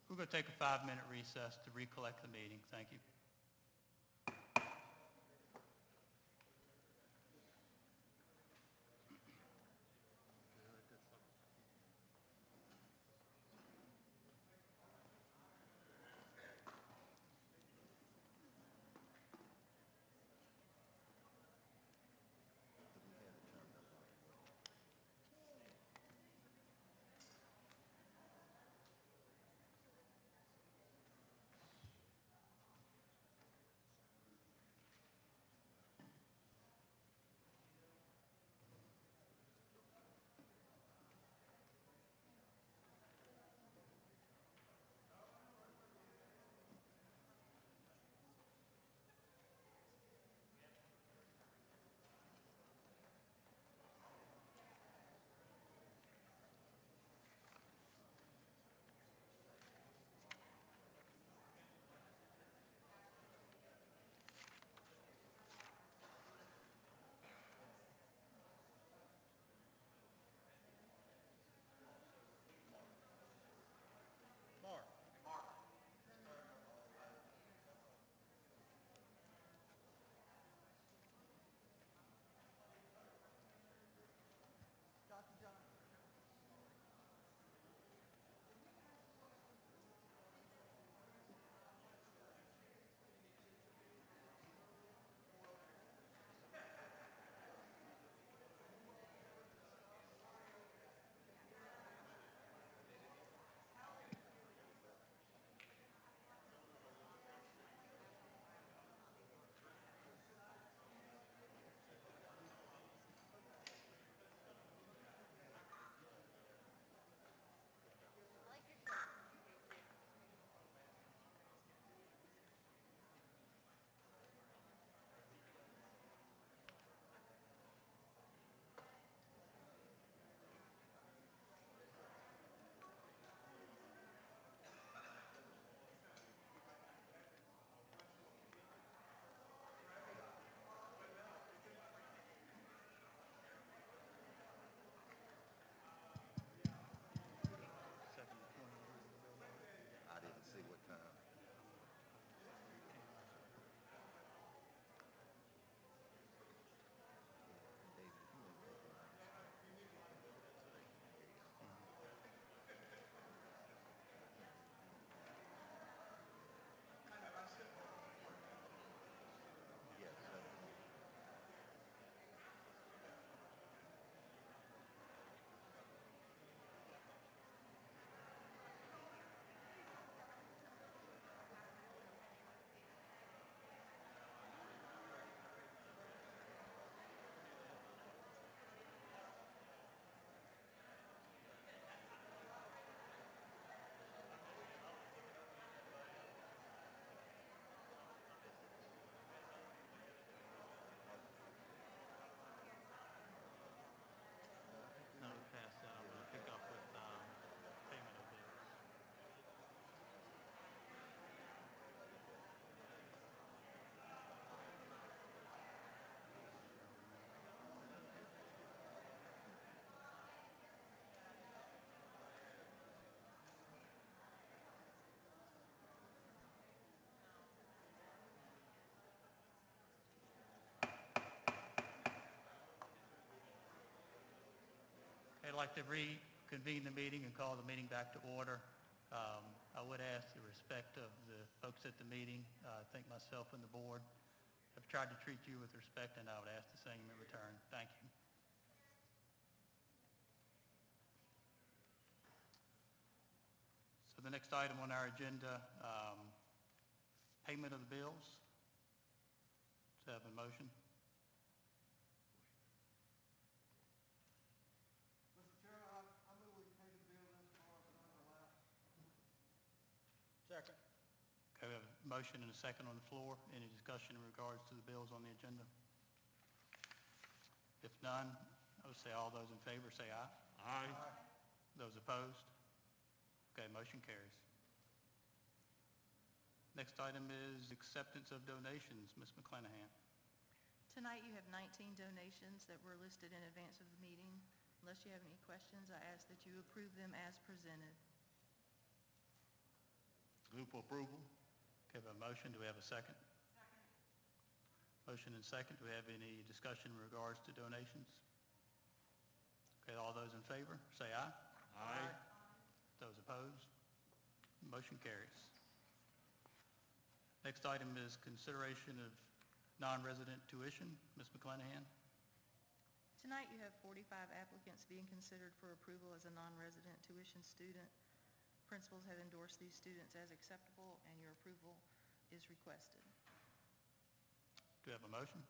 We're going to take a 5-minute recess to recollect the meeting. Thank you. I'd like to reconvene the meeting and call the meeting back to order. I would ask the respect of the folks at the meeting. I think myself and the board have tried to treat you with respect, and I would ask the same in return. Thank you. So the next item on our agenda, payment of the bills. Do I have a motion? Mr. Chairman, I move we pay the bill as far as overlap. Second. Okay, we have a motion and a second on the floor. Any discussion in regards to the bills on the agenda? If none, I would say all those in favor say aye. Aye. Those opposed? Okay, motion carries. Next item is acceptance of donations. Ms. McClanahan. Tonight, you have 19 donations that were listed in advance of the meeting. Unless you have any questions, I ask that you approve them as presented. Move for approval. Okay, we have a motion. Do we have a second? Second. Motion and second. Do we have any discussion in regards to donations? Okay, all those in favor, say aye. Aye. Those opposed? Motion carries. Next item is consideration of non-resident tuition. Ms. McClanahan. Tonight, you have 45 applicants being considered for approval as a non-resident tuition student. Principals have endorsed these students as acceptable, and your approval is requested. Do we have a motion?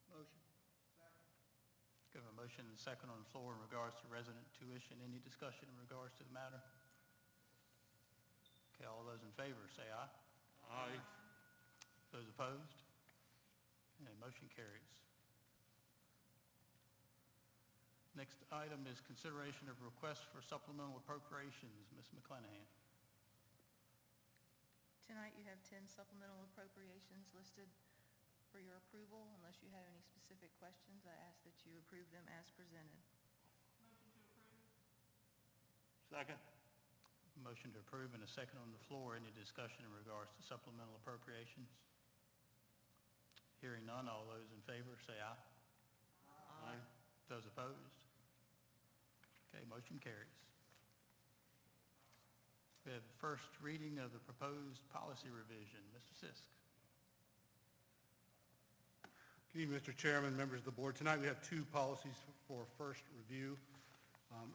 Motion. We have a motion and a second on the floor in regards to resident tuition. Any discussion in regards to the matter? Okay, all those in favor say aye. Aye. Those opposed? And motion carries. Next item is consideration of request for supplemental appropriations. Ms. McClanahan. Tonight, you have 10 supplemental appropriations listed for your approval. Unless you have any specific questions, I ask that you approve them as presented. Second. Motion to approve and a second on the floor. Any discussion in regards to supplemental appropriations? Hearing none, all those in favor say aye. Aye. Those opposed? Okay, motion carries. We have the first reading of the proposed policy revision. Mr. Sisk. Good evening, Mr. Chairman, members of the board. Tonight we have two policies for first review.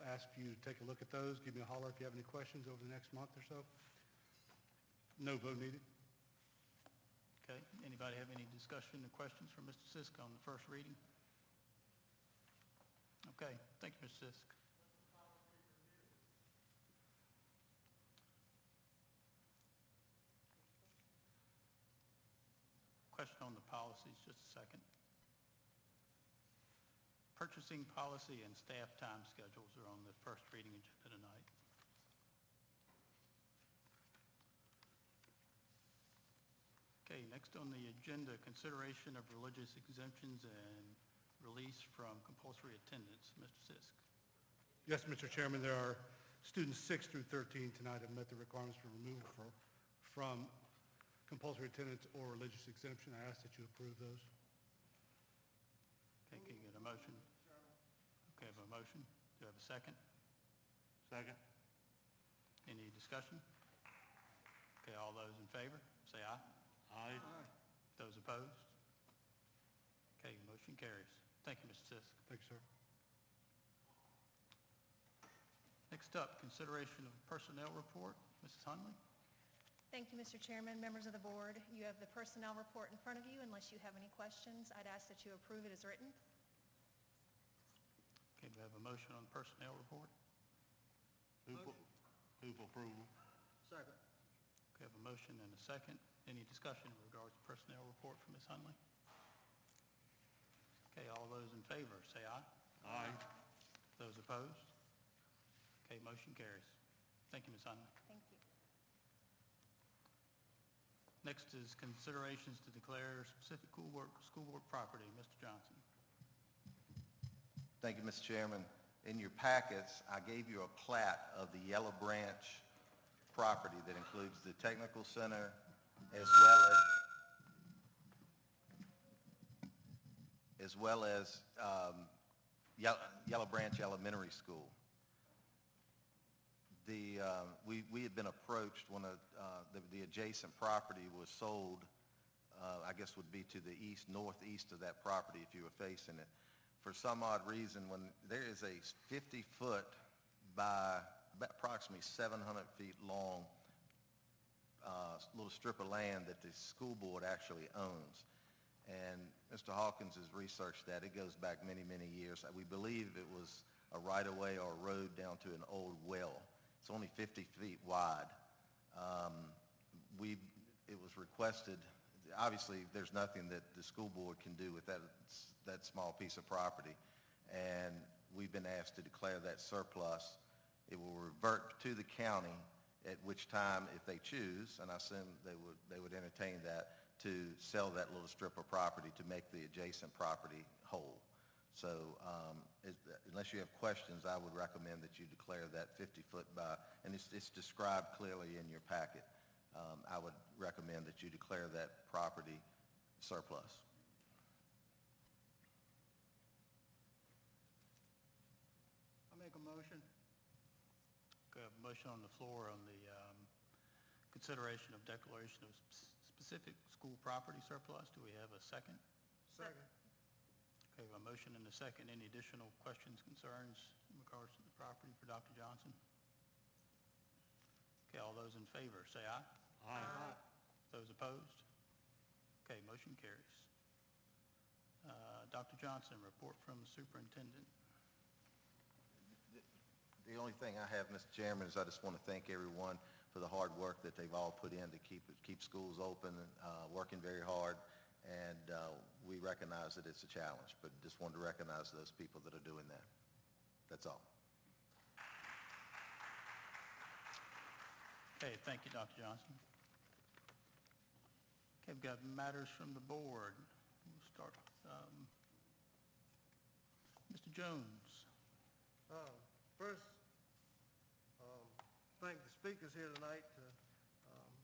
Ask you to take a look at those. Give me a holler if you have any questions over the next month or so. No vote needed. Okay, anybody have any discussion or questions for Mr. Sisk on the first reading? Okay, thank you, Mr. Sisk. Question on the policies, just a second. Purchasing policy and staff time schedules are on the first reading agenda tonight. Okay, next on the agenda, consideration of religious exemptions and release from compulsory attendance. Mr. Sisk. Yes, Mr. Chairman, there are students 6 through 13 tonight have met the requirements for removal from compulsory attendance or religious exemption. I ask that you approve those. Okay, can you get a motion? Okay, I have a motion. Do I have a second? Second. Any discussion? Okay, all those in favor, say aye. Aye. Those opposed? Okay, motion carries. Thank you, Mr. Sisk. Thank you, sir. Next up, consideration of personnel report. Mrs. Hunley. Thank you, Mr. Chairman, members of the board. You have the personnel report in front of you. Unless you have any questions, I'd ask that you approve it as written. Okay, do we have a motion on the personnel report? Move for approval. Second. Okay, I have a motion and a second. Any discussion in regards to personnel report from Ms. Hunley? Okay, all those in favor, say aye. Aye. Those opposed? Okay, motion carries. Thank you, Ms. Hunley. Thank you. Next is considerations to declare specific school board property. Mr. Johnson. Thank you, Mr. Chairman. In your packets, I gave you a plat of the Yellow Branch property that includes the technical center as well as Yellow Branch Elementary School. We had been approached when the adjacent property was sold, I guess would be to the northeast of that property if you were facing it. For some odd reason, when there is a 50-foot by about approximately 700 feet long little strip of land that the school board actually owns. And Mr. Hawkins has researched that. It goes back many, many years. We believe it was a right-of-way or a road down to an old well. It's only 50 feet wide. It was requested, obviously there's nothing that the school board can do with that small piece of property. And we've been asked to declare that surplus. It will revert to the county, at which time, if they choose, and I assume they would entertain that, to sell that little strip of property to make the adjacent property whole. So unless you have questions, I would recommend that you declare that 50-foot by, and it's described clearly in your packet. I would recommend that you declare that property surplus. I make a motion. Okay, I have a motion on the floor on the consideration of declaration of specific school property surplus. Do we have a second? Second. Okay, we have a motion and a second. Any additional questions, concerns in regards to the property for Dr. Johnson? Okay, all those in favor, say aye. Aye. Those opposed? Okay, motion carries. Dr. Johnson, report from the superintendent. The only thing I have, Mr. Chairman, is I just want to thank everyone for the hard work that they've all put in to keep schools open, working very hard, and we recognize that it's a challenge, but just wanted to recognize those people that are doing that. That's all. Okay, thank you, Dr. Johnson. Okay, we've got matters from the board. We'll start with Mr. Jones. First, thank the speakers here tonight to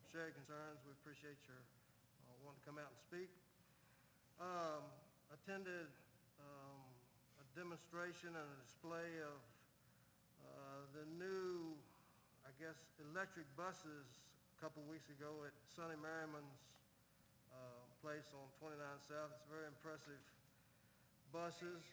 share concerns. We appreciate your wanting to come out and speak. Attended a demonstration and a display of the new, I guess, electric buses a couple weeks ago at Sonny Merriman's place on 29 South. It's very impressive buses.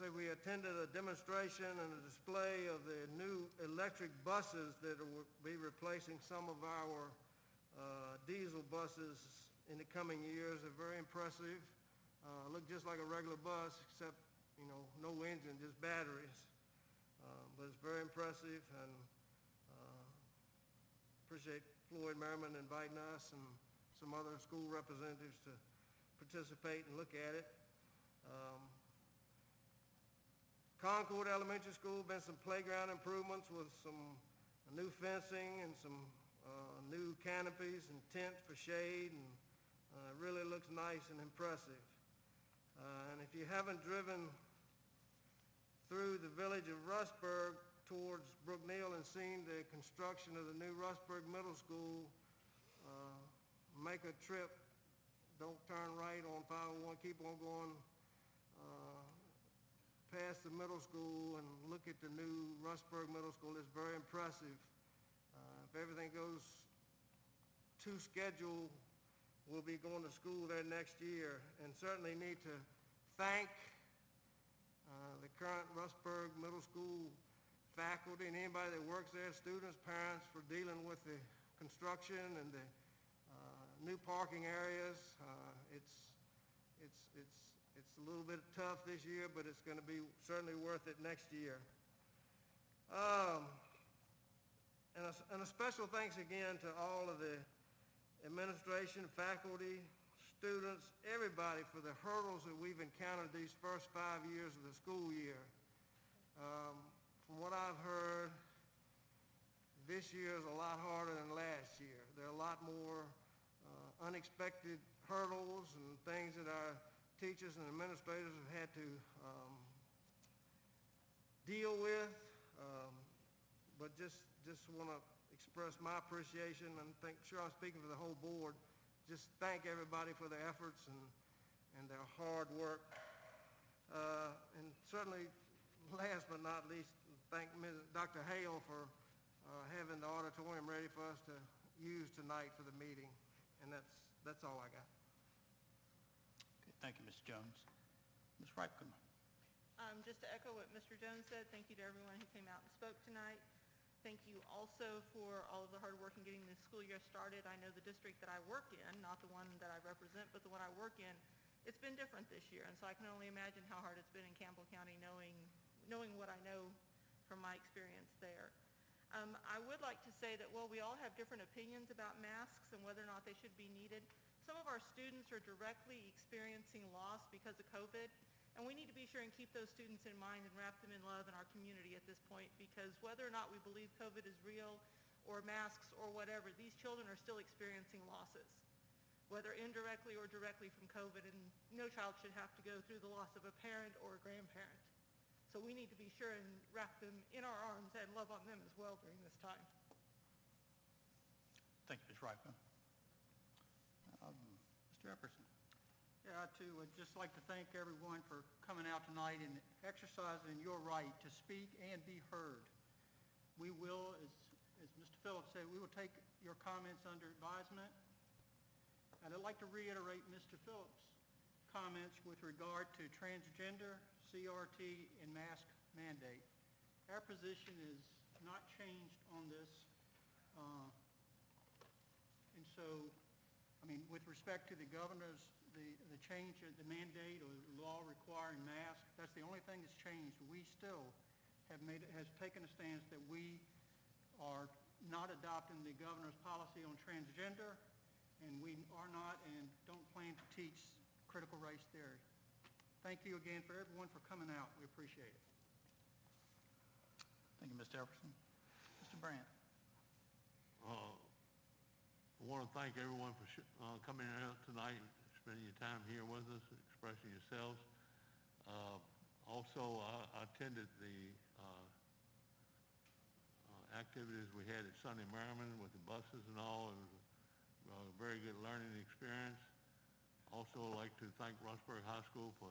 We attended a demonstration and a display of the new electric buses that will be replacing some of our diesel buses in the coming years. They're very impressive. Look just like a regular bus, except, no engine, just batteries. But it's very impressive, and appreciate Floyd Merriman inviting us and some other school representatives to participate and look at it. Concord Elementary School, been some playground improvements with some new fencing and some new canopies and tents for shade, and it really looks nice and impressive. And if you haven't driven through the village of Rustburg towards Brookneal and seen the construction of the new Rustburg Middle School, make a trip. Don't turn right on 501, keep on going past the middle school and look at the new Rustburg Middle School. It's very impressive. If everything goes to schedule, we'll be going to school there next year, and certainly need to thank the current Rustburg Middle School faculty and anybody that works there, students, parents, for dealing with the construction and the new parking areas. It's a little bit tough this year, but it's going to be certainly worth it next year. And a special thanks again to all of the administration, faculty, students, everybody for the hurdles that we've encountered these first 5 years of the school year. From what I've heard, this year is a lot harder than last year. There are a lot more unexpected hurdles and things that our teachers and administrators have had to deal with, but just want to express my appreciation, and sure I'm speaking for the whole board. Just thank everybody for their efforts, and and their hard work. And certainly, last but not least, thank Dr. Hale for having the auditorium ready for us to use tonight for the meeting. And that's all I got. Okay, thank you, Mr. Jones. Ms. Ripken. Just to echo what Mr. Jones said, thank you to everyone who came out and spoke tonight. Thank you also for all of the hard work in getting this school year started. I know the district that I work in, not the one that I represent, but the one I work in, it's been different this year. And so I can only imagine how hard it's been in Campbell County knowing what I know from my experience there. I would like to say that while we all have different opinions about masks and whether or not they should be needed, some of our students are directly experiencing loss because of COVID, and we need to be sure and keep those students in mind and wrap them in love in our community at this point, because whether or not we believe COVID is real or masks or whatever, these children are still experiencing losses, whether indirectly or directly from COVID, and no child should have to go through the loss of a parent or a grandparent. So we need to be sure and wrap them in our arms and love on them as well during this time. Thank you, Ms. Ripken. Mr. Epperson. Yeah, I too would just like to thank everyone for coming out tonight and exercising your right to speak and be heard. We will, as Mr. Phillips said, we will take your comments under advisement. And I'd like to reiterate Mr. Phillips' comments with regard to transgender, CRT, and mask mandate. Our position is not changed on this. And so, I mean, with respect to the governor's, the change of the mandate or the law requiring masks, that's the only thing that's changed. We still has taken a stance that we are not adopting the governor's policy on transgender, and we are not and don't plan to teach critical race theory. Thank you again for everyone for coming out. We appreciate it. Thank you, Mr. Epperson. Mr. Brandt. I want to thank everyone for coming out tonight, spending your time here with us, expressing yourselves. Also, I attended the activities we had at Sunday Merriman with the buses and all. It was a very good learning experience. Also, I'd like to thank Rossburg High School for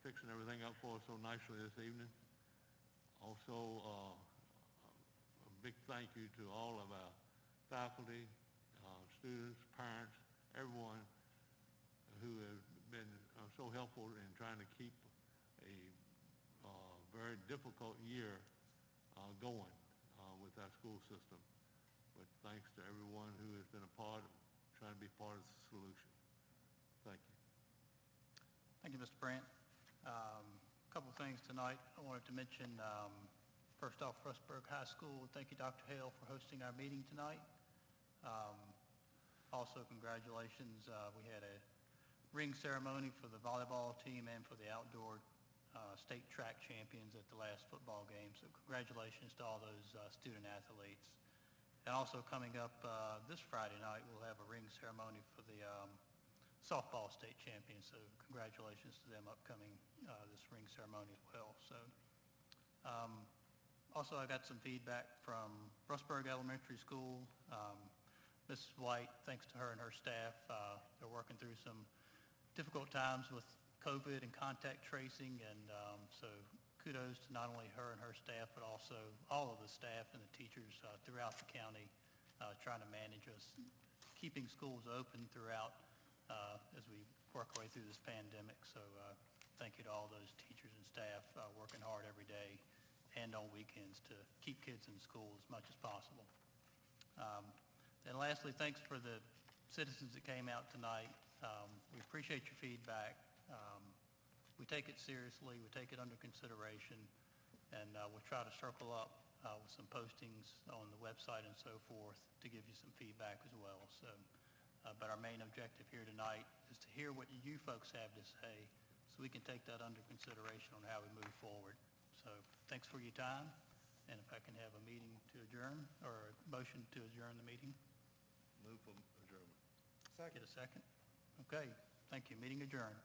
fixing everything up for us so nicely this evening. Also, a big thank you to all of our faculty, students, parents, everyone who have been so helpful in trying to keep a very difficult year going with our school system. But thanks to everyone who has been a part of trying to be part of the solution. Thank you. Thank you, Mr. Brandt. A couple of things tonight. I wanted to mention, first off, Rossburg High School. Thank you, Dr. Hale, for hosting our meeting tonight. Also, congratulations. We had a ring ceremony for the volleyball team and for the outdoor state track champions at the last football game. So congratulations to all those student athletes. And also coming up this Friday night, we'll have a ring ceremony for the softball state champions. So congratulations to them upcoming this ring ceremony as well. So also I got some feedback from Rossburg Elementary School. Mrs. White, thanks to her and her staff, they're working through some difficult times with COVID and contact tracing, and so kudos to not only her and her staff, but also all of the staff and the teachers throughout the county trying to manage us, keeping schools open throughout as we work our way through this pandemic. So thank you to all those teachers and staff working hard every day and on weekends to keep kids in school as much as possible. And lastly, thanks for the citizens that came out tonight. We appreciate your feedback. We take it seriously. We take it under consideration. And we'll try to circle up with some postings on the website and so forth to give you some feedback as well. So, but our main objective here tonight is to hear what you folks have to say so we can take that under consideration on how we move forward. So thanks for your time. And if I can have a meeting to adjourn or a motion to adjourn the meeting. Move for adjournment. Get a second? Okay, thank you. Meeting adjourned.